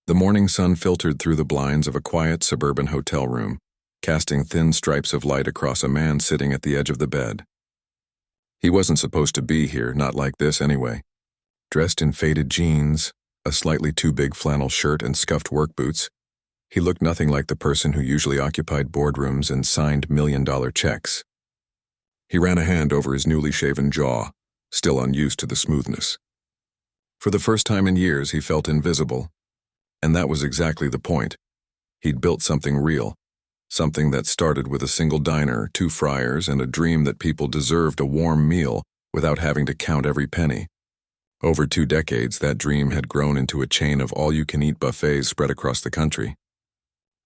The morning sun filtered through the blinds of a quiet suburban hotel room, casting thin stripes of light across a man sitting at the edge of the bed. He wasn't supposed to be here, not like this anyway. Dressed in faded jeans, a slightly too big flannel shirt, and scuffed work boots, he looked nothing like the person who usually occupied boardrooms and signed million-dollar checks. He ran a hand over his newly shaven jaw, still unused to the smoothness. For the first time in years, he felt invisible. And that was exactly the point. He'd built something real, something that started with a single diner, 2 fryers, and a dream that people deserved a warm meal without having to count every penny. Over 2 decades, that dream had grown into a chain of all-you-can-eat buffets spread across the country.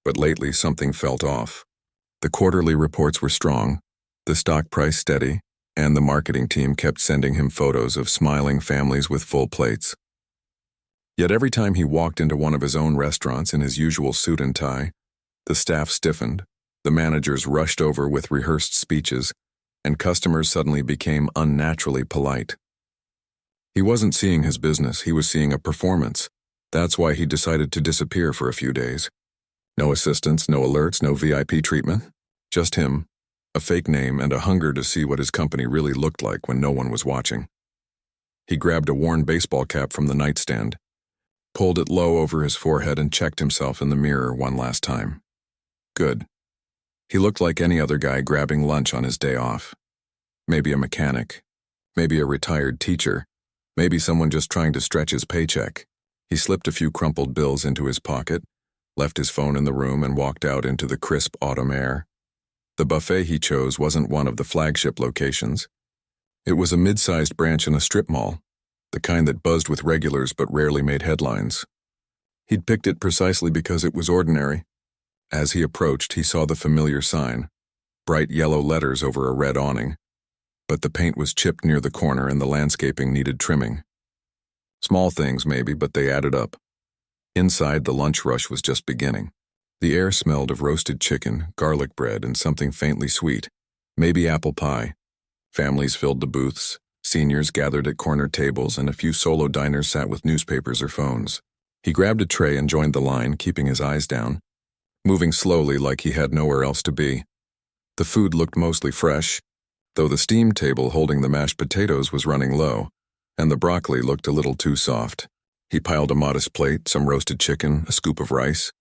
But lately, something felt off. The quarterly reports were strong, the stock price steady, and the marketing team kept sending him photos of smiling families with full plates. Yet every time he walked into one of his own restaurants in his usual suit and tie, the staff stiffened, the managers rushed over with rehearsed speeches, and customers suddenly became unnaturally polite. He wasn't seeing his business, he was seeing a performance. That's why he decided to disappear for a few days. No assistants, no alerts, no VIP treatment. Just him, a fake name, and a hunger to see what his company really looked like when no one was watching. He grabbed a worn baseball cap from the nightstand, pulled it low over his forehead, and checked himself in the mirror one last time. Good. He looked like any other guy grabbing lunch on his day off. Maybe a mechanic. Maybe a retired teacher. Maybe someone just trying to stretch his paycheck. He slipped a few crumpled bills into his pocket, left his phone in the room, and walked out into the crisp autumn air. The buffet he chose wasn't one of the flagship locations. It was a mid-sized branch in a strip mall, the kind that buzzed with regulars but rarely made headlines. He'd picked it precisely because it was ordinary. As he approached, he saw the familiar sign, bright yellow letters over a red awning. But the paint was chipped near the corner and the landscaping needed trimming. Small things maybe, but they added up. Inside, the lunch rush was just beginning. The air smelled of roasted chicken, garlic bread, and something faintly sweet, maybe apple pie. Families filled the booths, seniors gathered at corner tables, and a few solo diners sat with newspapers or phones. He grabbed a tray and joined the line, keeping his eyes down, moving slowly like he had nowhere else to be. The food looked mostly fresh, though the steam table holding the mashed potatoes was running low, and the broccoli looked a little too soft. He piled a modest plate, some roasted chicken, a scoop of rice,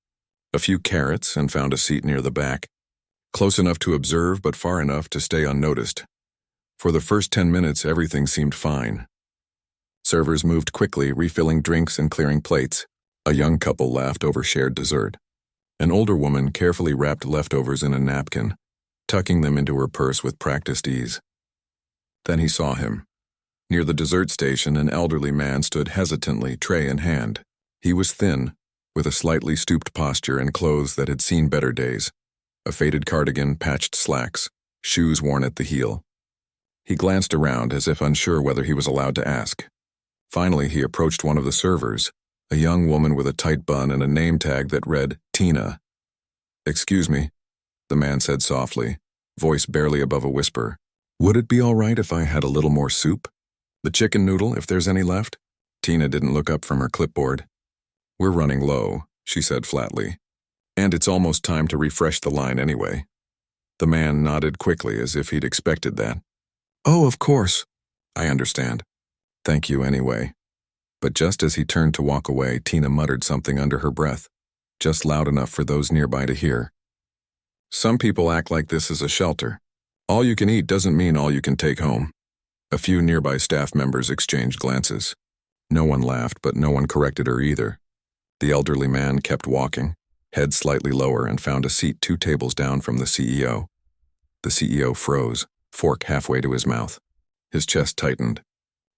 a few carrots, and found a seat near the back, close enough to observe but far enough to stay unnoticed. For the first 10 minutes, everything seemed fine. Servers moved quickly, refilling drinks and clearing plates. A young couple laughed over shared dessert. An older woman carefully wrapped leftovers in a napkin, tucking them into her purse with practiced ease. Then he saw him. Near the dessert station, an elderly man stood hesitantly, tray in hand. He was thin, with a slightly stooped posture and clothes that had seen better days. A faded cardigan, patched slacks, shoes worn at the heel. He glanced around as if unsure whether he was allowed to ask. Finally, he approached one of the servers, a young woman with a tight bun and a name tag that read, Tina. "Excuse me," the man said softly, voice barely above a whisper. "Would it be all right if I had a little more soup? The chicken noodle, if there's any left?" Tina didn't look up from her clipboard. "We're running low," she said flatly. "And it's almost time to refresh the line anyway." The man nodded quickly as if he'd expected that. "Oh, of course. I understand. Thank you anyway." But just as he turned to walk away, Tina muttered something under her breath, just loud enough for those nearby to hear. "Some people act like this is a shelter. All you can eat doesn't mean all you can take home." A few nearby staff members exchanged glances. No one laughed, but no one corrected her either. The elderly man kept walking, head slightly lower, and found a seat 2 tables down from the CEO. The CEO froze, fork halfway to his mouth. His chest tightened.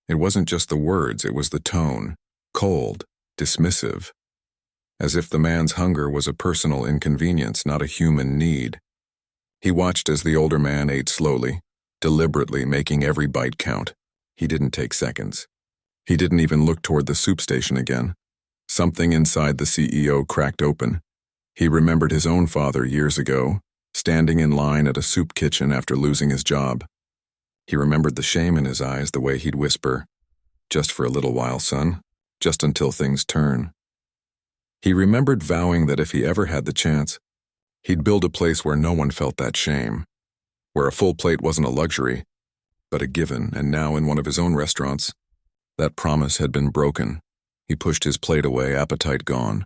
It wasn't just the words, it was the tone, cold, dismissive, as if the man's hunger was a personal inconvenience, not a human need. He watched as the older man ate slowly, deliberately making every bite count. He didn't take seconds. He didn't even look toward the soup station again. Something inside the CEO cracked open. He remembered his own father years ago, standing in line at a soup kitchen after losing his job. He remembered the shame in his eyes, the way he'd whisper, "Just for a little while, son. Just until things turn." He remembered vowing that if he ever had the chance, he'd build a place where no one felt that shame, where a full plate wasn't a luxury, but a given. And now in one of his own restaurants, that promise had been broken. He pushed his plate away, appetite gone.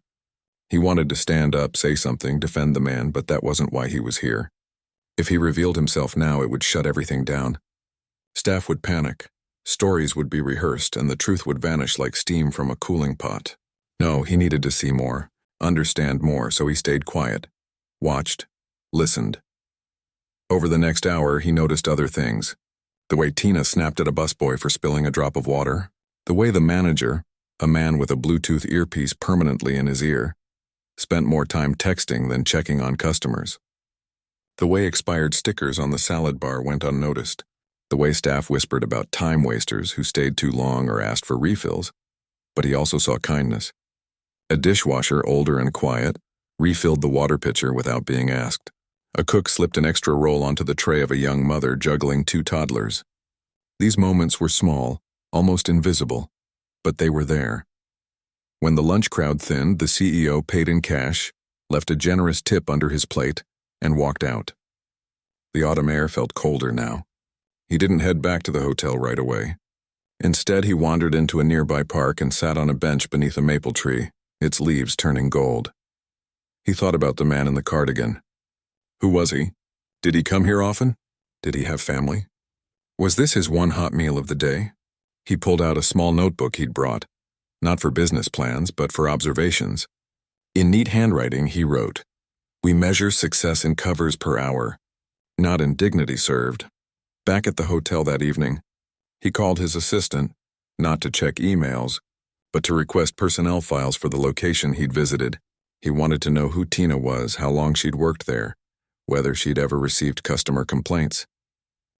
He wanted to stand up, say something, defend the man, but that wasn't why he was here. If he revealed himself now, it would shut everything down. Staff would panic, stories would be rehearsed, and the truth would vanish like steam from a cooling pot. No, he needed to see more, understand more, so he stayed quiet, watched, listened. Over the next hour, he noticed other things. The way Tina snapped at a busboy for spilling a drop of water. The way the manager, a man with a Bluetooth earpiece permanently in his ear, spent more time texting than checking on customers. The way expired stickers on the salad bar went unnoticed. The way staff whispered about time wasters who stayed too long or asked for refills. But he also saw kindness. A dishwasher, older and quiet, refilled the water pitcher without being asked. A cook slipped an extra roll onto the tray of a young mother juggling 2 toddlers. These moments were small, almost invisible, but they were there. When the lunch crowd thinned, the CEO paid in cash, left a generous tip under his plate, and walked out. The autumn air felt colder now. He didn't head back to the hotel right away. Instead, he wandered into a nearby park and sat on a bench beneath a maple tree, its leaves turning gold. He thought about the man in the cardigan. Who was he? Did he come here often? Did he have family? Was this his one hot meal of the day? He pulled out a small notebook he'd brought, not for business plans, but for observations. In neat handwriting, he wrote, "We measure success in covers per hour, not in dignity served." Back at the hotel that evening, he called his assistant, not to check emails, but to request personnel files for the location he'd visited. He wanted to know who Tina was, how long she'd worked there, whether she'd ever received customer complaints.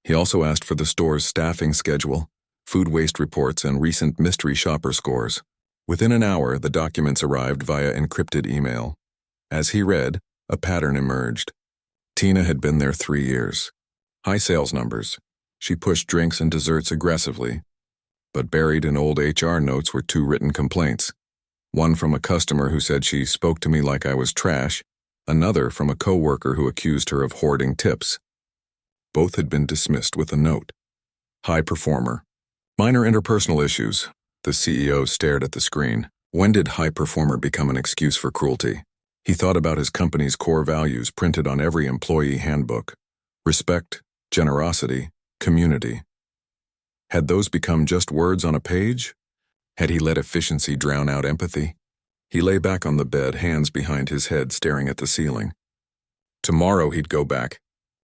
He also asked for the store's staffing schedule, food waste reports, and recent mystery shopper scores. Within an hour, the documents arrived via encrypted email. As he read, a pattern emerged. Tina had been there 3 years. High sales numbers. She pushed drinks and desserts aggressively. But buried in old HR notes were 2 written complaints. One from a customer who said she spoke to me like I was trash, another from a coworker who accused her of hoarding tips. Both had been dismissed with a note. High performer. Minor interpersonal issues. The CEO stared at the screen. When did high performer become an excuse for cruelty? He thought about his company's core values printed on every employee handbook. Respect, generosity, community. Had those become just words on a page? Had he let efficiency drown out empathy? He lay back on the bed, hands behind his head, staring at the ceiling. Tomorrow he'd go back,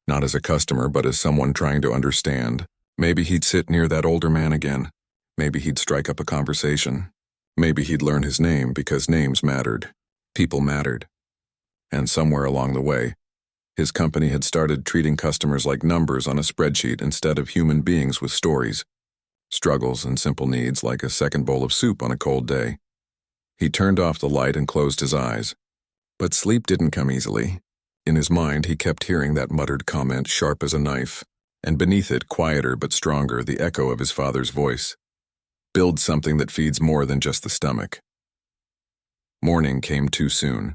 not as a customer, but as someone trying to understand. Maybe he'd sit near that older man again. Maybe he'd strike up a conversation. Maybe he'd learn his name, because names mattered. People mattered. And somewhere along the way, his company had started treating customers like numbers on a spreadsheet instead of human beings with stories, struggles, and simple needs like a second bowl of soup on a cold day. He turned off the light and closed his eyes. But sleep didn't come easily. In his mind, he kept hearing that muttered comment, sharp as a knife, and beneath it, quieter but stronger, the echo of his father's voice. Build something that feeds more than just the stomach. Morning came too soon.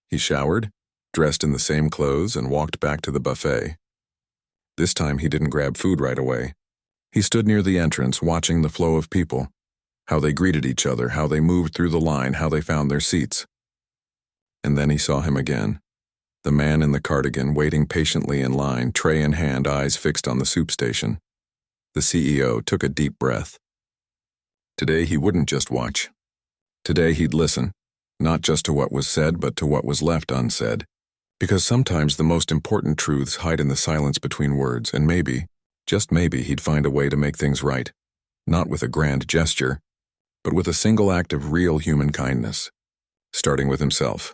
He showered, dressed in the same clothes, and walked back to the buffet. This time he didn't grab food right away. He stood near the entrance, watching the flow of people, how they greeted each other, how they moved through the line, how they found their seats. And then he saw him again, the man in the cardigan waiting patiently in line, tray in hand, eyes fixed on the soup station. The CEO took a deep breath. Today he wouldn't just watch. Today he'd listen, not just to what was said, but to what was left unsaid. Because sometimes the most important truths hide in the silence between words, and maybe, just maybe, he'd find a way to make things right. Not with a grand gesture, but with a single act of real human kindness, starting with himself.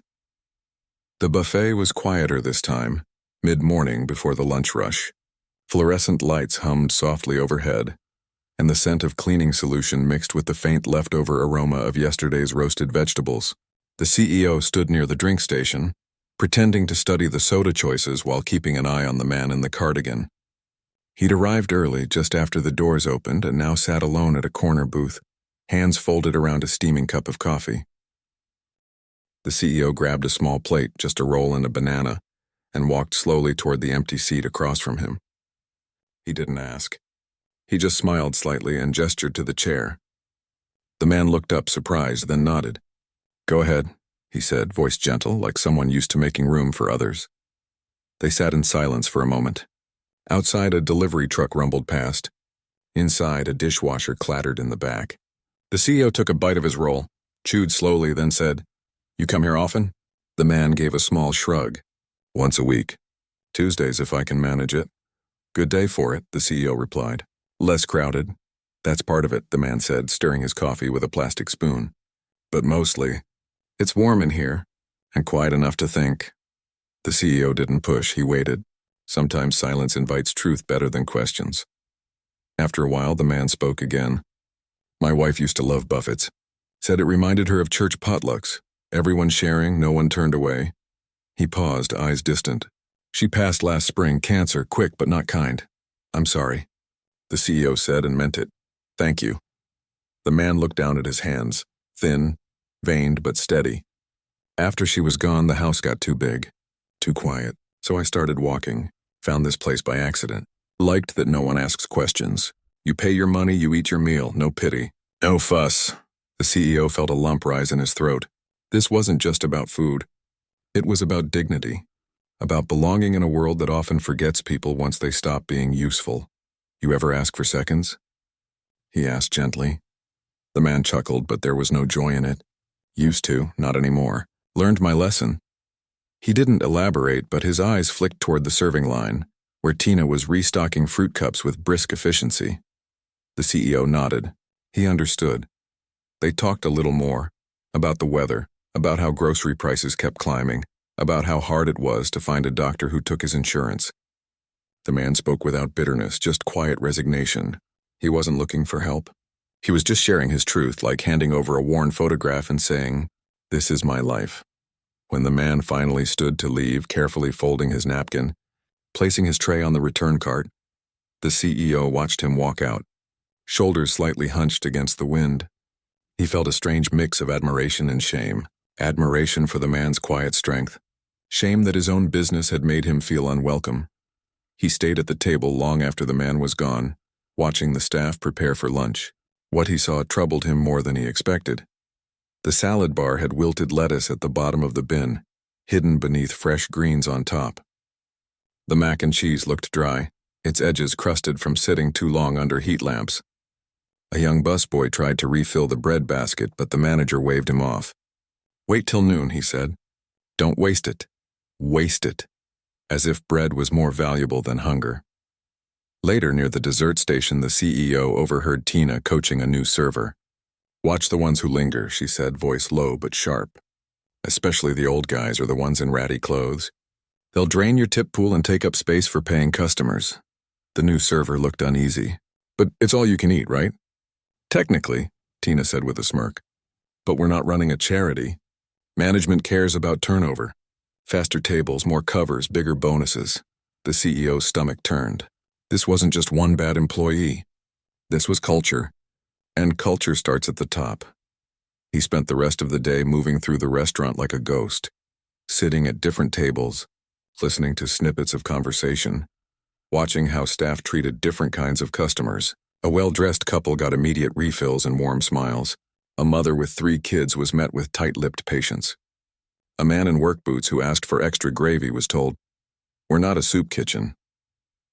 The buffet was quieter this time, mid-morning before the lunch rush. Fluorescent lights hummed softly overhead, and the scent of cleaning solution mixed with the faint leftover aroma of yesterday's roasted vegetables. The CEO stood near the drink station, pretending to study the soda choices while keeping an eye on the man in the cardigan. He'd arrived early, just after the doors opened, and now sat alone at a corner booth, hands folded around a steaming cup of coffee. The CEO grabbed a small plate, just a roll and a banana, and walked slowly toward the empty seat across from him. He didn't ask. He just smiled slightly and gestured to the chair. The man looked up, surprised, then nodded. "Go ahead," he said, voice gentle, like someone used to making room for others. They sat in silence for a moment. Outside, a delivery truck rumbled past. Inside, a dishwasher clattered in the back. The CEO took a bite of his roll, chewed slowly, then said, "You come here often?" The man gave a small shrug. "Once a week. Tuesdays if I can manage it." "Good day for it," the CEO replied. "Less crowded." "That's part of it," the man said, stirring his coffee with a plastic spoon. "But mostly, it's warm in here, and quiet enough to think." The CEO didn't push, he waited. Sometimes silence invites truth better than questions. After a while, the man spoke again. "My wife used to love buffets. Said it reminded her of church potlucks. Everyone sharing, no one turned away." He paused, eyes distant. "She passed last spring, cancer, quick but not kind." "I'm sorry," the CEO said and meant it. "Thank you." The man looked down at his hands, thin, veined but steady. "After she was gone, the house got too big, too quiet, so I started walking. Found this place by accident. Liked that no one asks questions. You pay your money, you eat your meal, no pity. No fuss." The CEO felt a lump rise in his throat. This wasn't just about food. It was about dignity, about belonging in a world that often forgets people once they stop being useful. "You ever ask for seconds?" he asked gently. The man chuckled, but there was no joy in it. "Used to, not anymore. Learned my lesson." He didn't elaborate, but his eyes flicked toward the serving line, where Tina was restocking fruit cups with brisk efficiency. The CEO nodded. He understood. They talked a little more, about the weather, about how grocery prices kept climbing, about how hard it was to find a doctor who took his insurance. The man spoke without bitterness, just quiet resignation. He wasn't looking for help. He was just sharing his truth, like handing over a worn photograph and saying, "This is my life." When the man finally stood to leave, carefully folding his napkin, placing his tray on the return cart, the CEO watched him walk out, shoulders slightly hunched against the wind. He felt a strange mix of admiration and shame. Admiration for the man's quiet strength. Shame that his own business had made him feel unwelcome. He stayed at the table long after the man was gone, watching the staff prepare for lunch. What he saw troubled him more than he expected. The salad bar had wilted lettuce at the bottom of the bin, hidden beneath fresh greens on top. The mac and cheese looked dry, its edges crusted from sitting too long under heat lamps. A young busboy tried to refill the bread basket, but the manager waved him off. "Wait till noon," he said. "Don't waste it. Waste it." As if bread was more valuable than hunger. Later, near the dessert station, the CEO overheard Tina coaching a new server. "Watch the ones who linger," she said, voice low but sharp. "Especially the old guys or the ones in ratty clothes. They'll drain your tip pool and take up space for paying customers." The new server looked uneasy. "But it's all you can eat, right?" "Technically," Tina said with a smirk. "But we're not running a charity. Management cares about turnover. Faster tables, more covers, bigger bonuses." The CEO's stomach turned. This wasn't just one bad employee. This was culture. And culture starts at the top. He spent the rest of the day moving through the restaurant like a ghost, sitting at different tables, listening to snippets of conversation, watching how staff treated different kinds of customers. A well-dressed couple got immediate refills and warm smiles. A mother with 3 kids was met with tight-lipped patience. A man in work boots who asked for extra gravy was told, "We're not a soup kitchen."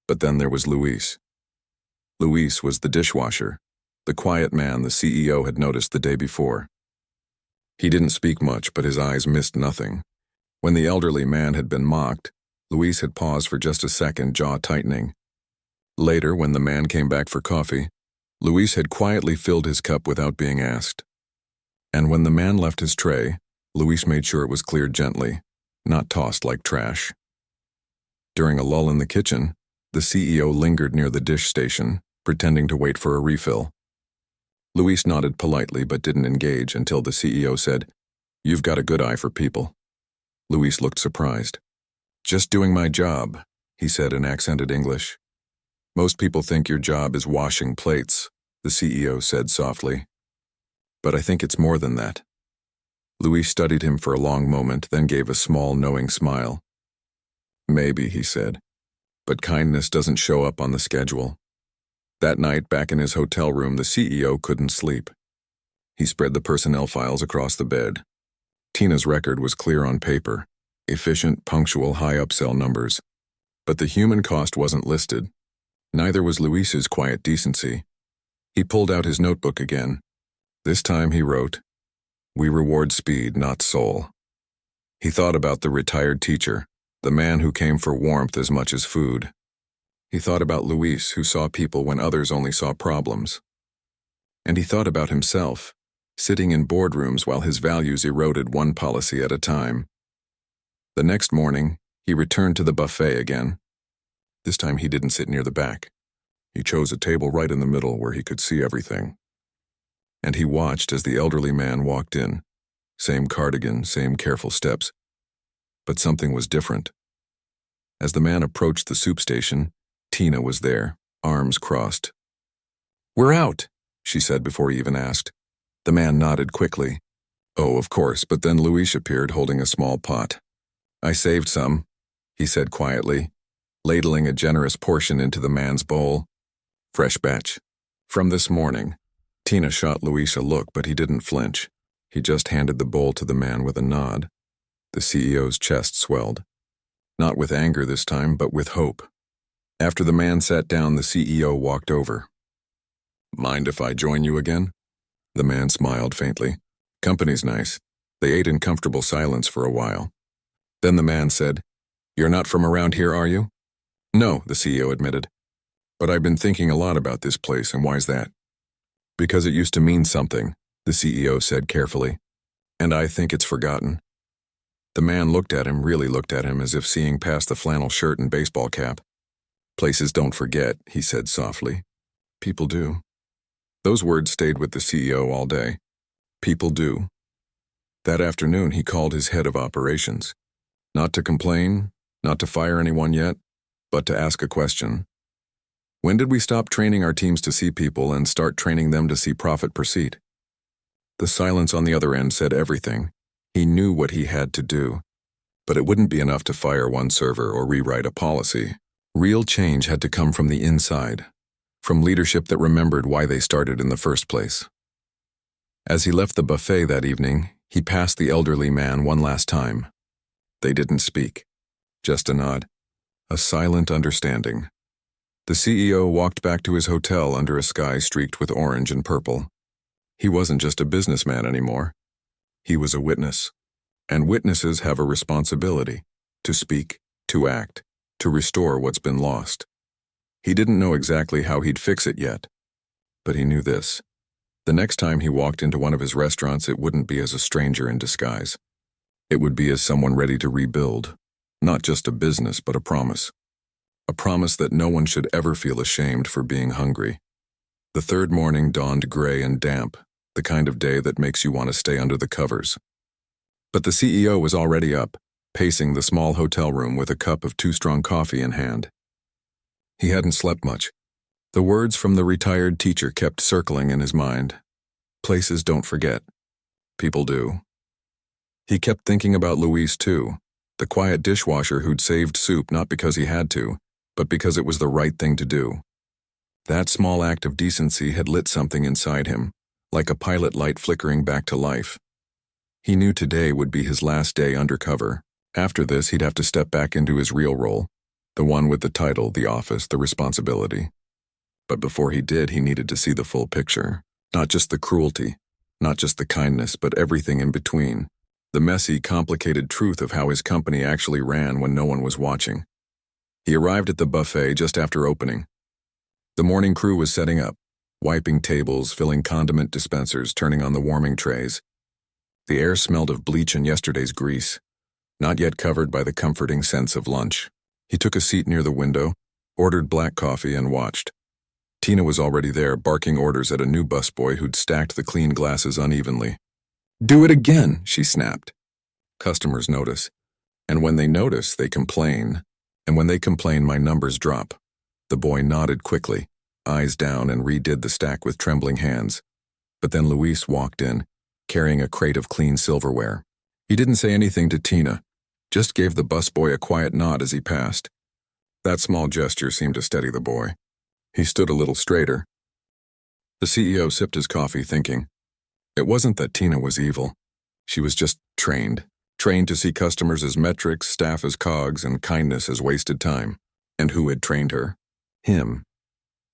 But then there was Luis. Luis was the dishwasher, the quiet man the CEO had noticed the day before. He didn't speak much, but his eyes missed nothing. When the elderly man had been mocked, Luis had paused for just a second, jaw tightening. Later, when the man came back for coffee, Luis had quietly filled his cup without being asked. And when the man left his tray, Luis made sure it was cleared gently, not tossed like trash. During a lull in the kitchen, the CEO lingered near the dish station, pretending to wait for a refill. Luis nodded politely but didn't engage until the CEO said, "You've got a good eye for people." Luis looked surprised. "Just doing my job," he said in accented English. "Most people think your job is washing plates," the CEO said softly. "But I think it's more than that." Luis studied him for a long moment, then gave a small, knowing smile. Maybe, he said, but kindness doesn't show up on the schedule. That night, back in his hotel room, the CEO couldn't sleep. He spread the personnel files across the bed. Tina's record was clear on paper, efficient, punctual, high upsell numbers. But the human cost wasn't listed. Neither was Luis's quiet decency. He pulled out his notebook again. This time he wrote, "We reward speed, not soul." He thought about the retired teacher, the man who came for warmth as much as food. He thought about Luis, who saw people when others only saw problems. And he thought about himself, sitting in boardrooms while his values eroded one policy at a time. The next morning, he returned to the buffet again. This time he didn't sit near the back. He chose a table right in the middle where he could see everything. And he watched as the elderly man walked in. Same cardigan, same careful steps. But something was different. As the man approached the soup station, Tina was there, arms crossed. "We're out," she said before he even asked. The man nodded quickly. "Oh, of course," but then Luis appeared holding a small pot. "I saved some," he said quietly, ladling a generous portion into the man's bowl. "Fresh batch. From this morning." Tina shot Luis a look, but he didn't flinch. He just handed the bowl to the man with a nod. The CEO's chest swelled. Not with anger this time, but with hope. After the man sat down, the CEO walked over. "Mind if I join you again?" The man smiled faintly. "Company's nice." They ate in comfortable silence for a while. Then the man said, "You're not from around here, are you?" "No," the CEO admitted. "But I've been thinking a lot about this place, and why's that?" "Because it used to mean something," the CEO said carefully. "And I think it's forgotten." The man looked at him, really looked at him, as if seeing past the flannel shirt and baseball cap. "Places don't forget," he said softly. "People do." Those words stayed with the CEO all day. People do. That afternoon he called his head of operations. Not to complain, not to fire anyone yet, but to ask a question. When did we stop training our teams to see people and start training them to see profit per seat? The silence on the other end said everything. He knew what he had to do. But it wouldn't be enough to fire one server or rewrite a policy. Real change had to come from the inside, from leadership that remembered why they started in the first place. As he left the buffet that evening, he passed the elderly man one last time. They didn't speak. Just a nod. A silent understanding. The CEO walked back to his hotel under a sky streaked with orange and purple. He wasn't just a businessman anymore. He was a witness. And witnesses have a responsibility to speak, to act, to restore what's been lost. He didn't know exactly how he'd fix it yet, but he knew this. The next time he walked into one of his restaurants, it wouldn't be as a stranger in disguise. It would be as someone ready to rebuild, not just a business, but a promise. A promise that no one should ever feel ashamed for being hungry. The third morning dawned gray and damp, the kind of day that makes you want to stay under the covers. But the CEO was already up, pacing the small hotel room with a cup of too-strong coffee in hand. He hadn't slept much. The words from the retired teacher kept circling in his mind. Places don't forget. People do. He kept thinking about Luis too, the quiet dishwasher who'd saved soup not because he had to, but because it was the right thing to do. That small act of decency had lit something inside him, like a pilot light flickering back to life. He knew today would be his last day undercover. After this, he'd have to step back into his real role, the one with the title, the office, the responsibility. But before he did, he needed to see the full picture. Not just the cruelty, not just the kindness, but everything in between. The messy, complicated truth of how his company actually ran when no one was watching. He arrived at the buffet just after opening. The morning crew was setting up, wiping tables, filling condiment dispensers, turning on the warming trays. The air smelled of bleach and yesterday's grease, not yet covered by the comforting sense of lunch. He took a seat near the window, ordered black coffee, and watched. Tina was already there, barking orders at a new busboy who'd stacked the clean glasses unevenly. "Do it again," she snapped. Customers notice. And when they notice, they complain. And when they complain, my numbers drop. The boy nodded quickly, eyes down, and redid the stack with trembling hands. But then Luis walked in. carrying a crate of clean silverware. He didn't say anything to Tina, just gave the busboy a quiet nod as he passed. That small gesture seemed to steady the boy. He stood a little straighter. The CEO sipped his coffee, thinking. It wasn't that Tina was evil. She was just trained to see customers as metrics, staff as cogs, and kindness as wasted time. And who had trained her? Him.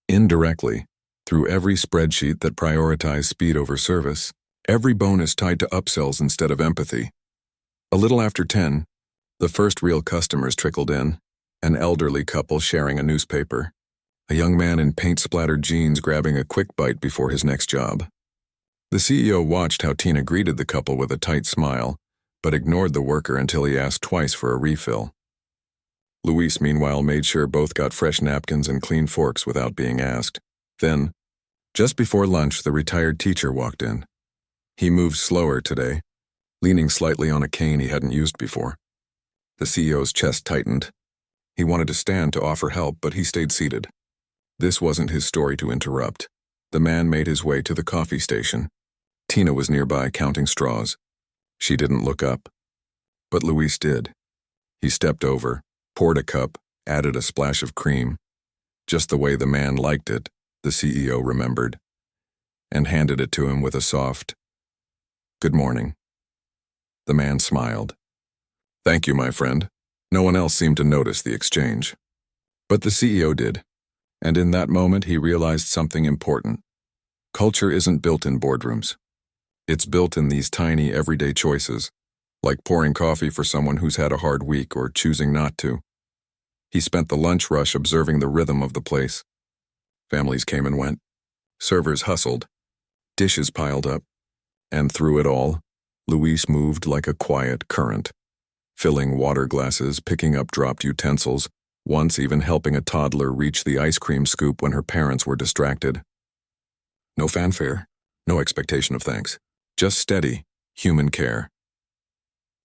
Indirectly, through every spreadsheet that prioritized speed over service, every bonus tied to upsells instead of empathy. A little after 10, the first real customers trickled in, an elderly couple sharing a newspaper, a young man in paint-splattered jeans grabbing a quick bite before his next job. The CEO watched how Tina greeted the couple with a tight smile, but ignored the worker until he asked twice for a refill. Luis, meanwhile, made sure both got fresh napkins and clean forks without being asked. Then, just before lunch, the retired teacher walked in. He moved slower today, leaning slightly on a cane he hadn't used before. The CEO's chest tightened. He wanted to stand to offer help, but he stayed seated. This wasn't his story to interrupt. The man made his way to the coffee station. Tina was nearby, counting straws. She didn't look up. But Luis did. He stepped over, poured a cup, added a splash of cream, just the way the man liked it, the CEO remembered, and handed it to him with a soft, "Good morning." The man smiled. "Thank you, my friend." No one else seemed to notice the exchange. But the CEO did, and in that moment he realized something important. Culture isn't built in boardrooms. It's built in these tiny, everyday choices, like pouring coffee for someone who's had a hard week or choosing not to. He spent the lunch rush observing the rhythm of the place. Families came and went. Servers hustled. Dishes piled up. And through it all, Luis moved like a quiet current, filling water glasses, picking up dropped utensils, once even helping a toddler reach the ice cream scoop when her parents were distracted. No fanfare, no expectation of thanks, just steady, human care.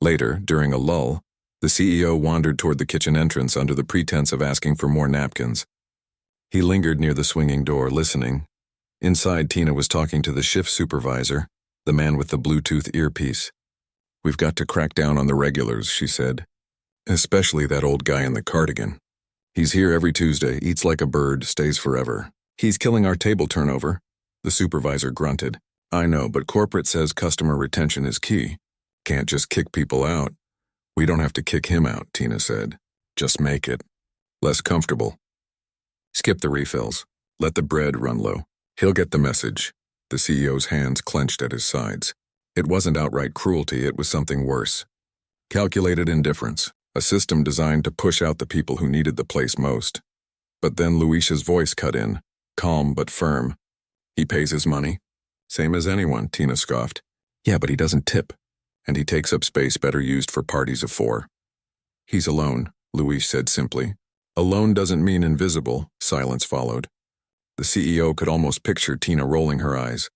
Later, during a lull, the CEO wandered toward the kitchen entrance under the pretense of asking for more napkins. He lingered near the swinging door, listening. Inside, Tina was talking to the shift supervisor, the man with the Bluetooth earpiece. "We've got to crack down on the regulars," she said. "Especially that old guy in the cardigan. He's here every Tuesday, eats like a bird, stays forever. He's killing our table turnover." The supervisor grunted. "I know, but corporate says customer retention is key. Can't just kick people out." "We don't have to kick him out," Tina said. "Just make it less comfortable. Skip the refills. Let the bread run low. He'll get the message." The CEO's hands clenched at his sides. It wasn't outright cruelty, it was something worse. Calculated indifference, a system designed to push out the people who needed the place most. But then Luis's voice cut in, calm but firm. "He pays his money." "Same as anyone," Tina scoffed. "Yeah, but he doesn't tip. And he takes up space better used for parties of 4. "He's alone," Luis said simply. "Alone doesn't mean invisible." Silence followed. The CEO could almost picture Tina rolling her eyes,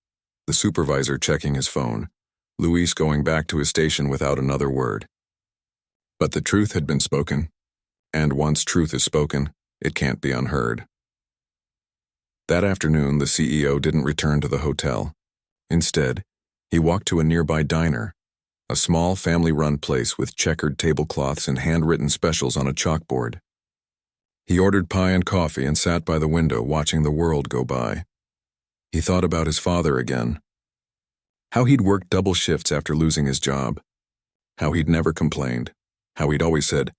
the supervisor checking his phone, Luis going back to his station without another word. But the truth had been spoken, and once truth is spoken, it can't be unheard. That afternoon, the CEO didn't return to the hotel. Instead, he walked to a nearby diner, a small family-run place with checkered tablecloths and handwritten specials on a chalkboard. He ordered pie and coffee and sat by the window watching the world go by. He thought about his father again. How he'd worked double shifts after losing his job. How he'd never complained. How he'd always said,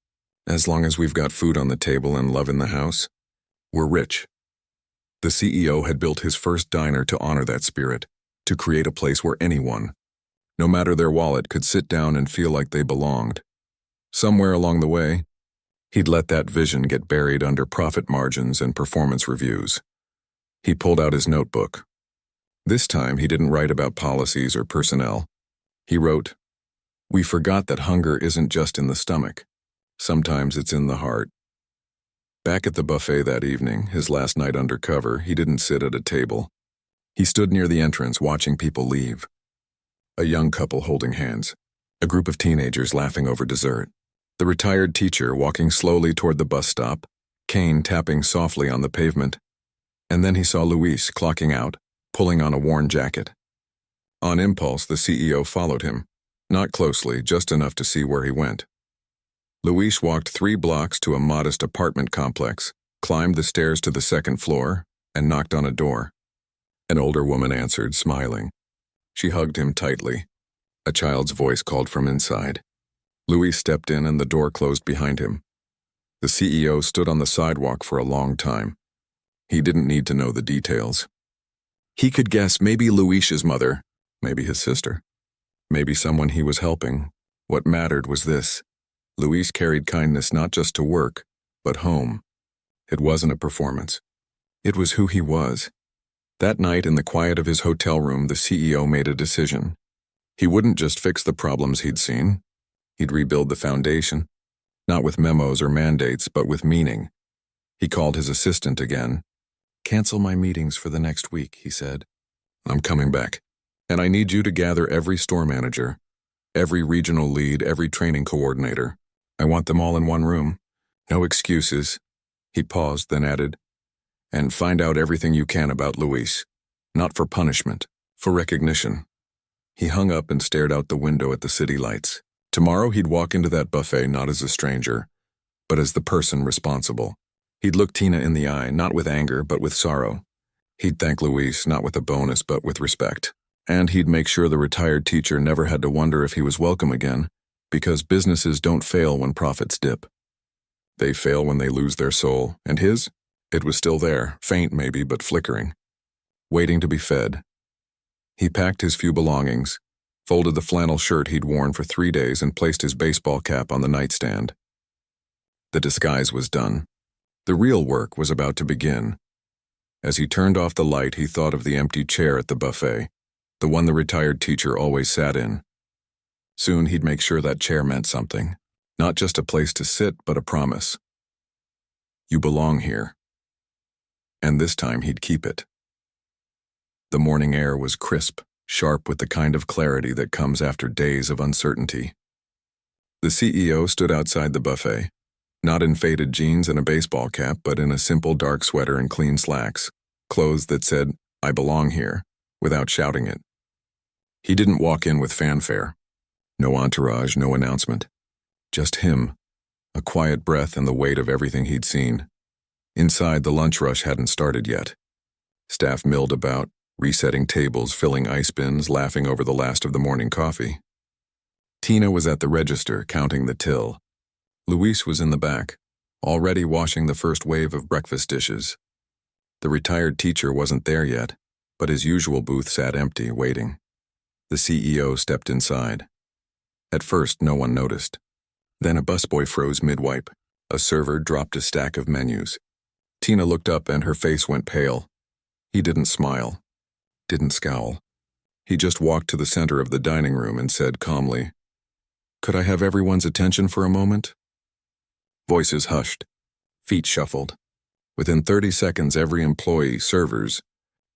"As long as we've got food on the table and love in the house, we're rich." The CEO had built his first diner to honor that spirit, to create a place where anyone, no matter their wallet, could sit down and feel like they belonged. Somewhere along the way, he'd let that vision get buried under profit margins and performance reviews. He pulled out his notebook. This time, he didn't write about policies or personnel. He wrote, "We forgot that hunger isn't just in the stomach. Sometimes it's in the heart." Back at the buffet that evening, his last night undercover, he didn't sit at a table. He stood near the entrance watching people leave. A young couple holding hands, a group of teenagers laughing over dessert, the retired teacher walking slowly toward the bus stop, cane tapping softly on the pavement. And then he saw Luis clocking out, pulling on a worn jacket. On impulse, the CEO followed him. Not closely, just enough to see where he went. Luis walked 3 blocks to a modest apartment complex, climbed the stairs to the second floor, and knocked on a door. An older woman answered, smiling. She hugged him tightly. A child's voice called from inside. Luis stepped in and the door closed behind him. The CEO stood on the sidewalk for a long time. He didn't need to know the details. He could guess maybe Luis's mother, maybe his sister, maybe someone he was helping. What mattered was this. Luis carried kindness not just to work, but home. It wasn't a performance. It was who he was. That night, in the quiet of his hotel room, the CEO made a decision. He wouldn't just fix the problems he'd seen. He'd rebuild the foundation, not with memos or mandates, but with meaning. He called his assistant again. "Cancel my meetings for the next week," he said. "I'm coming back, and I need you to gather every store manager, every regional lead, every training coordinator. I want them all in one room. No excuses." He paused, then added, "And find out everything you can about Luis. Not for punishment, for recognition." He hung up and stared out the window at the city lights. Tomorrow he'd walk into that buffet not as a stranger, but as the person responsible. He'd look Tina in the eye, not with anger, but with sorrow. He'd thank Luis, not with a bonus, but with respect. And he'd make sure the retired teacher never had to wonder if he was welcome again, because businesses don't fail when profits dip. They fail when they lose their soul, and his? It was still there, faint maybe, but flickering, waiting to be fed. He packed his few belongings, folded the flannel shirt he'd worn for 3 days, and placed his baseball cap on the nightstand. The disguise was done. The real work was about to begin. As he turned off the light, he thought of the empty chair at the buffet, the one the retired teacher always sat in. Soon he'd make sure that chair meant something, not just a place to sit, but a promise. You belong here. And this time he'd keep it. The morning air was crisp, sharp with the kind of clarity that comes after days of uncertainty. The CEO stood outside the buffet, not in faded jeans and a baseball cap, but in a simple dark sweater and clean slacks, clothes that said, "I belong here," without shouting it. He didn't walk in with fanfare. No entourage, no announcement. Just him, a quiet breath and the weight of everything he'd seen. Inside, the lunch rush hadn't started yet. Staff milled about, resetting tables, filling ice bins, laughing over the last of the morning coffee. Tina was at the register, counting the till. Luis was in the back, already washing the first wave of breakfast dishes. The retired teacher wasn't there yet, but his usual booth sat empty, waiting. The CEO stepped inside. At first, no one noticed. Then a busboy froze mid-wipe. A server dropped a stack of menus. Tina looked up and her face went pale. He didn't smile, didn't scowl. He just walked to the center of the dining room and said calmly, "Could I have everyone's attention for a moment?" Voices hushed. Feet shuffled. Within 30 seconds, every employee, servers,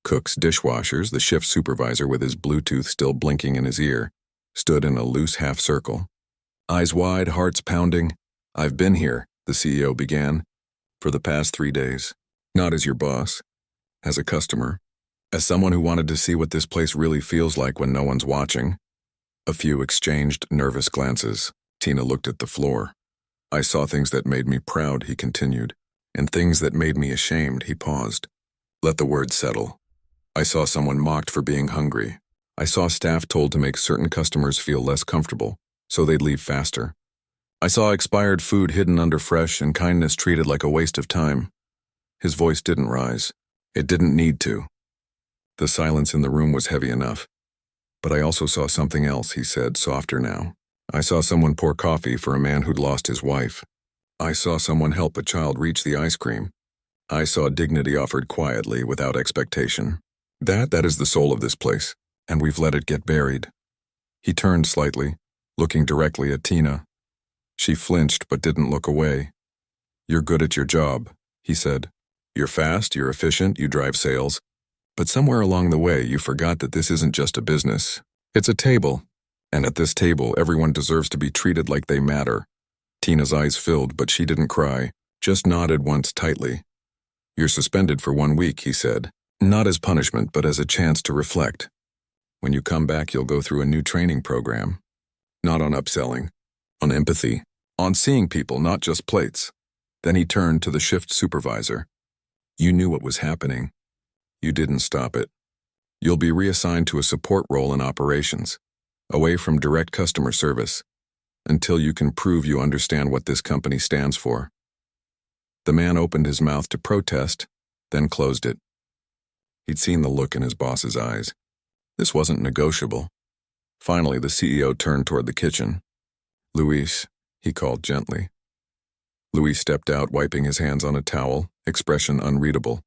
cooks, dishwashers, the shift supervisor with his Bluetooth still blinking in his ear, stood in a loose half circle. Eyes wide, hearts pounding. "I've been here," the CEO began, "for the past 3 days. Not as your boss, as a customer, as someone who wanted to see what this place really feels like when no one's watching." A few exchanged nervous glances. Tina looked at the floor. "I saw things that made me proud," he continued, "and things that made me ashamed." He paused. Let the words settle. "I saw someone mocked for being hungry. I saw staff told to make certain customers feel less comfortable, so they'd leave faster. I saw expired food hidden under fresh and kindness treated like a waste of time." His voice didn't rise. It didn't need to. The silence in the room was heavy enough. "But I also saw something else," he said, softer now. "I saw someone pour coffee for a man who'd lost his wife. I saw someone help a child reach the ice cream. I saw dignity offered quietly, without expectation. That is the soul of this place, and we've let it get buried." He turned slightly, looking directly at Tina. She flinched but didn't look away. "You're good at your job," he said. "You're fast, you're efficient, you drive sales. But somewhere along the way, you forgot that this isn't just a business. It's a table. And at this table, everyone deserves to be treated like they matter." Tina's eyes filled, but she didn't cry, just nodded once tightly. "You're suspended for 1 week," he said. "Not as punishment, but as a chance to reflect. When you come back, you'll go through a new training program. Not on upselling, on empathy, on seeing people, not just plates. Then he turned to the shift supervisor. You knew what was happening. You didn't stop it. You'll be reassigned to a support role in operations, away from direct customer service, until you can prove you understand what this company stands for. The man opened his mouth to protest, then closed it. He'd seen the look in his boss's eyes. This wasn't negotiable. Finally, the CEO turned toward the kitchen. Luis, he called gently. Luis stepped out, wiping his hands on a towel, expression unreadable.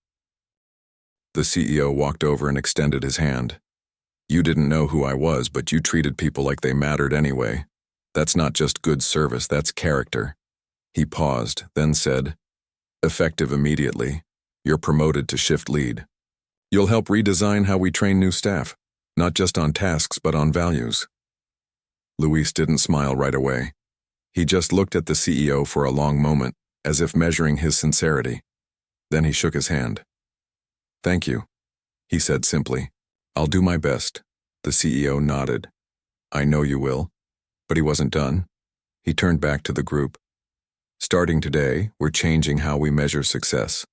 The CEO walked over and extended his hand. You didn't know who I was, but you treated people like they mattered anyway. That's not just good service, that's character. He paused, then said, effective immediately. You're promoted to shift lead. You'll help redesign how we train new staff, not just on tasks but on values. Luis didn't smile right away. He just looked at the CEO for a long moment, as if measuring his sincerity. Then he shook his hand. Thank you, he said simply. I'll do my best. The CEO nodded. I know you will. But he wasn't done. He turned back to the group. Starting today, we're changing how we measure success.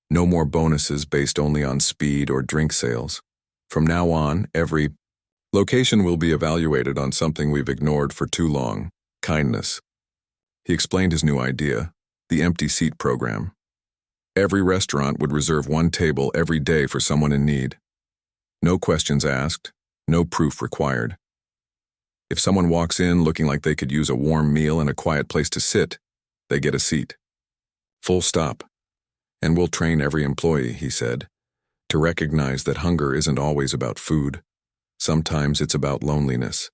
No more bonuses based only on speed or drink sales. From now on, every location will be evaluated on something we've ignored for too long: kindness. He explained his new idea, the empty seat program. Every restaurant would reserve one table every day for someone in need. No questions asked, no proof required. If someone walks in looking like they could use a warm meal and a quiet place to sit, they get a seat. Full stop. And we'll train every employee, he said, to recognize that hunger isn't always about food. Sometimes it's about loneliness,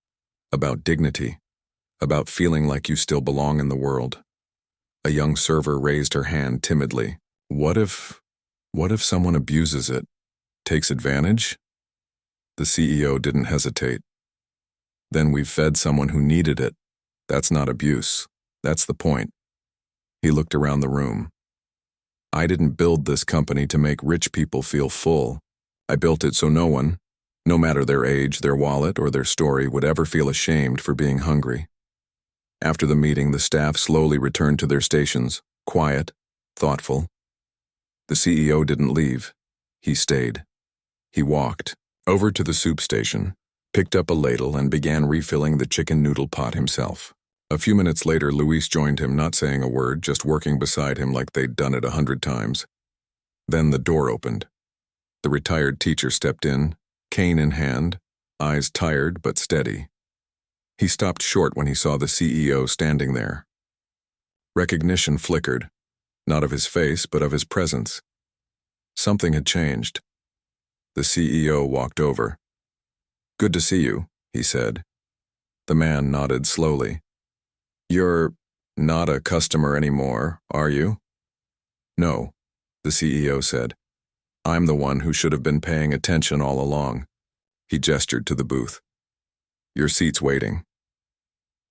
about dignity, about feeling like you still belong in the world. A young server raised her hand timidly. What if someone abuses it, takes advantage? The CEO didn't hesitate. Then we've fed someone who needed it. That's not abuse. That's the point. He looked around the room. I didn't build this company to make rich people feel full. I built it so no one, no matter their age, their wallet, or their story, would ever feel ashamed for being hungry. After the meeting, the staff slowly returned to their stations, quiet, thoughtful. The CEO didn't leave. He stayed. He walked over to the soup station, picked up a ladle, and began refilling the chicken noodle pot himself. A few minutes later, Luis joined him, not saying a word, just working beside him like they'd done it 100 times. Then the door opened. The retired teacher stepped in, cane in hand, eyes tired but steady. He stopped short when he saw the CEO standing there. Recognition flickered, not of his face, but of his presence. Something had changed. The CEO walked over. Good to see you, he said. The man nodded slowly. You're not a customer anymore, are you? No, the CEO said. I'm the one who should have been paying attention all along. He gestured to the booth. Your seat's waiting.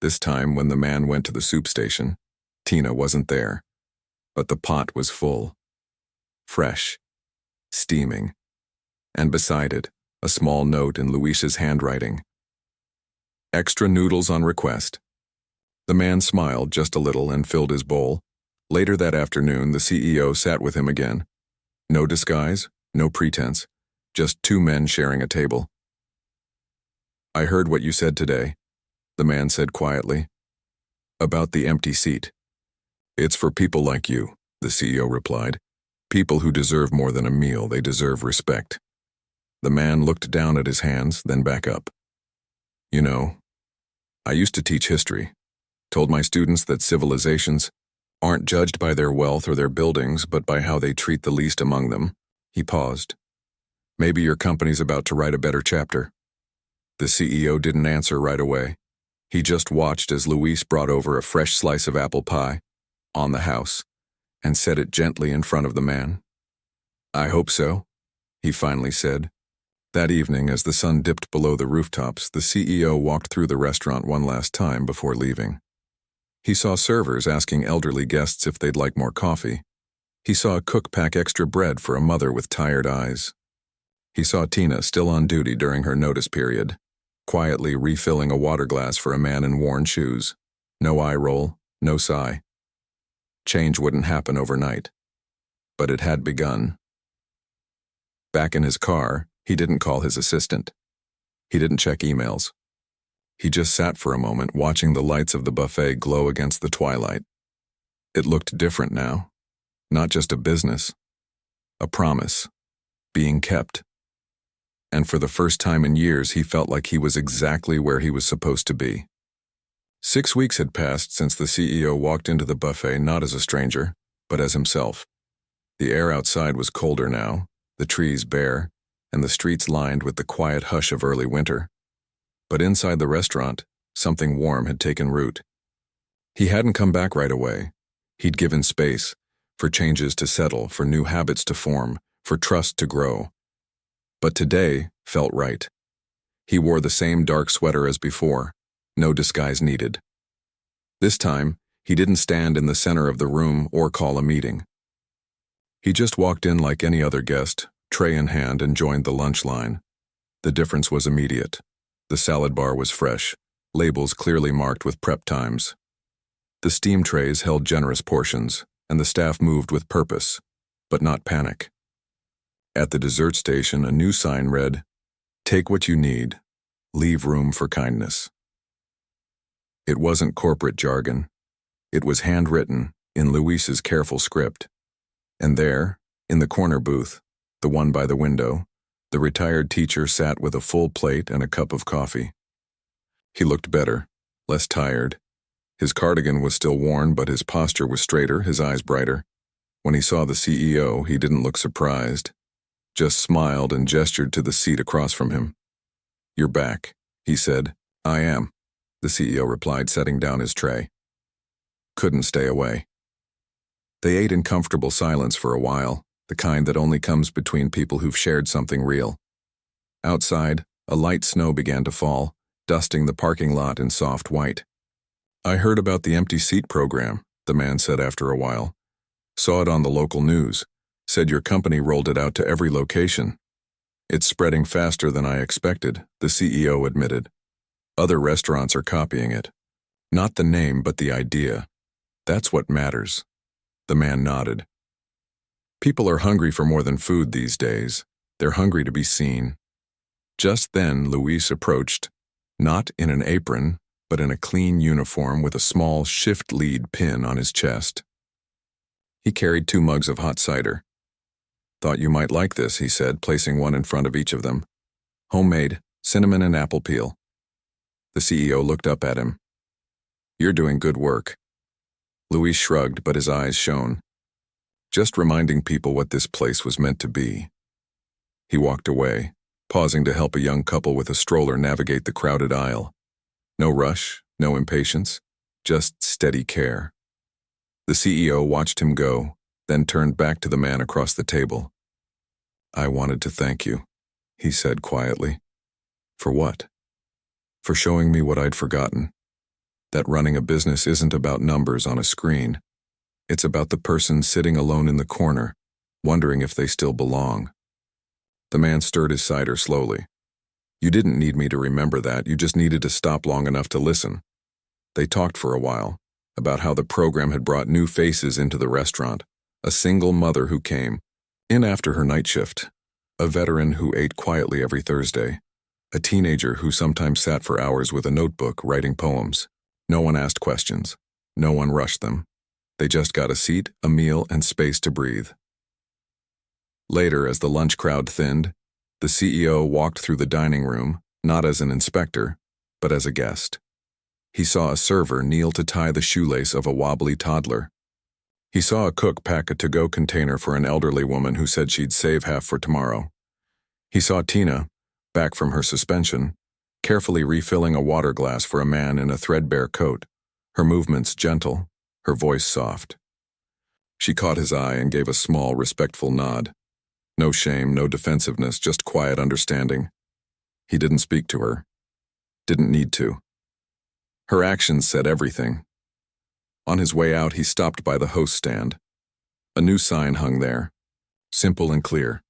This time, when the man went to the soup station, Tina wasn't there, but the pot was full. Fresh, steaming, and beside it, a small note in Luis's handwriting. Extra noodles on request. The man smiled just a little and filled his bowl. Later that afternoon, the CEO sat with him again. No disguise, no pretense, just two men sharing a table. I heard what you said today, the man said quietly. About the empty seat. It's for people like you, the CEO replied. People who deserve more than a meal, they deserve respect. The man looked down at his hands, then back up. You know, I used to teach history. Told my students that civilizations aren't judged by their wealth or their buildings, but by how they treat the least among them. He paused. Maybe your company's about to write a better chapter. The CEO didn't answer right away. He just watched as Luis brought over a fresh slice of apple pie, on the house, and set it gently in front of the man. I hope so, he finally said. That evening, as the sun dipped below the rooftops, the CEO walked through the restaurant one last time before leaving. He saw servers asking elderly guests if they'd like more coffee. He saw a cook pack extra bread for a mother with tired eyes. He saw Tina still on duty during her notice period, quietly refilling a water glass for a man in worn shoes. No eye roll, no sigh. Change wouldn't happen overnight. But it had begun. Back in his car, he didn't call his assistant. He didn't check emails. He just sat for a moment watching the lights of the buffet glow against the twilight. It looked different now. Not just a business. A promise. Being kept. And for the first time in years, he felt like he was exactly where he was supposed to be. 6 weeks had passed since the CEO walked into the buffet not as a stranger, but as himself. The air outside was colder now, the trees bare, and the streets lined with the quiet hush of early winter. But inside the restaurant, something warm had taken root. He hadn't come back right away. He'd given space, for changes to settle, for new habits to form, for trust to grow. But today felt right. He wore the same dark sweater as before, no disguise needed. This time, he didn't stand in the center of the room or call a meeting. He just walked in like any other guest, tray in hand, and joined the lunch line. The difference was immediate. The salad bar was fresh, labels clearly marked with prep times. The steam trays held generous portions, and the staff moved with purpose, but not panic. At the dessert station, a new sign read, "Take what you need. Leave room for kindness." It wasn't corporate jargon. It was handwritten in Luis's careful script. And there, in the corner booth, the one by the window, the retired teacher sat with a full plate and a cup of coffee. He looked better, less tired. His cardigan was still worn, but his posture was straighter, his eyes brighter. When he saw the CEO, he didn't look surprised, just smiled and gestured to the seat across from him. "You're back," he said. "I am," the CEO replied, setting down his tray. Couldn't stay away. They ate in comfortable silence for a while, the kind that only comes between people who've shared something real. Outside, a light snow began to fall, dusting the parking lot in soft white. "I heard about the empty seat program," the man said after a while. "Saw it on the local news. Said your company rolled it out to every location." "It's spreading faster than I expected," the CEO admitted. "Other restaurants are copying it. Not the name, but the idea. That's what matters." The man nodded. People are hungry for more than food these days. They're hungry to be seen. Just then, Luis approached, not in an apron, but in a clean uniform with a small shift lead pin on his chest. He carried 2 mugs of hot cider. "Thought you might like this," he said, placing one in front of each of them. "Homemade, cinnamon and apple peel." The CEO looked up at him. "You're doing good work." Luis shrugged, but his eyes shone. "Just reminding people what this place was meant to be." He walked away, pausing to help a young couple with a stroller navigate the crowded aisle. No rush, no impatience, just steady care. The CEO watched him go, then turned back to the man across the table. "I wanted to thank you," he said quietly. "For what?" "For showing me what I'd forgotten. That running a business isn't about numbers on a screen. It's about the person sitting alone in the corner, wondering if they still belong." The man stirred his cider slowly. "You didn't need me to remember that, you just needed to stop long enough to listen." They talked for a while, about how the program had brought new faces into the restaurant, a single mother who came in after her night shift, a veteran who ate quietly every Thursday, a teenager who sometimes sat for hours with a notebook writing poems. No one asked questions. No one rushed them. They just got a seat, a meal, and space to breathe. Later, as the lunch crowd thinned, the CEO walked through the dining room, not as an inspector, but as a guest. He saw a server kneel to tie the shoelace of a wobbly toddler. He saw a cook pack a to-go container for an elderly woman who said she'd save half for tomorrow. He saw Tina, back from her suspension, carefully refilling a water glass for a man in a threadbare coat, her movements gentle, her voice soft. She caught his eye and gave a small, respectful nod. No shame, no defensiveness, just quiet understanding. He didn't speak to her. Didn't need to. Her actions said everything. On his way out, he stopped by the host stand. A new sign hung there, simple and clear.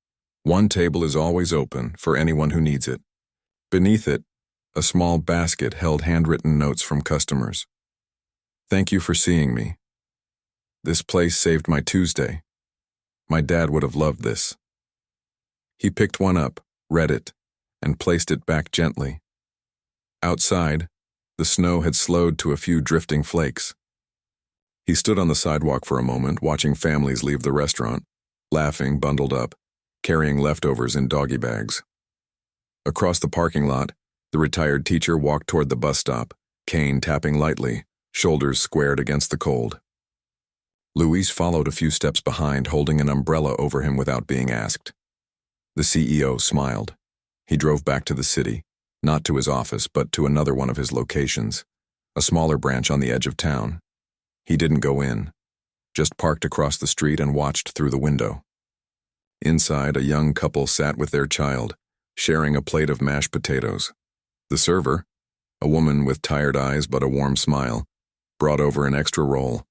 One table is always open for anyone who needs it. Beneath it, a small basket held handwritten notes from customers. Thank you for seeing me. This place saved my Tuesday. My dad would have loved this. He picked one up, read it, and placed it back gently. Outside, the snow had slowed to a few drifting flakes. He stood on the sidewalk for a moment, watching families leave the restaurant, laughing, bundled up, carrying leftovers in doggy bags. Across the parking lot, the retired teacher walked toward the bus stop, cane tapping lightly, shoulders squared against the cold. Luis followed a few steps behind, holding an umbrella over him without being asked. The CEO smiled. He drove back to the city, not to his office, but to another one of his locations, a smaller branch on the edge of town. He didn't go in, just parked across the street and watched through the window. Inside, a young couple sat with their child, sharing a plate of mashed potatoes. The server, a woman with tired eyes but a warm smile, brought over an extra roll.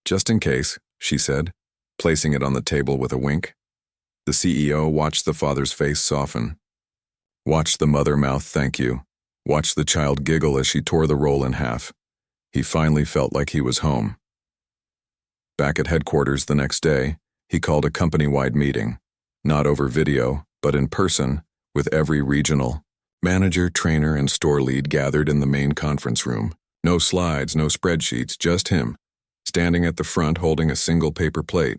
Just in case, she said, placing it on the table with a wink. The CEO watched the father's face soften. Watched the mother mouth thank you. Watched the child giggle as she tore the roll in half. He finally felt like he was home. Back at headquarters the next day, he called a company-wide meeting, not over video, but in person, with every regional manager, trainer, and store lead gathered in the main conference room. No slides, no spreadsheets, just him, standing at the front holding a single paper plate.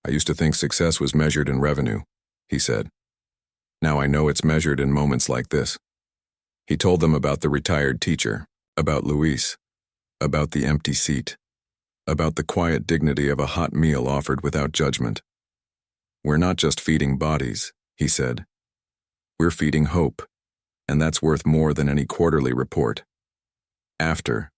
I used to think success was measured in revenue, he said. Now I know it's measured in moments like this. He told them about the retired teacher, about Luis, about the empty seat, about the quiet dignity of a hot meal offered without judgment. We're not just feeding bodies, he said. We're feeding hope, and that's worth more than any quarterly report. After,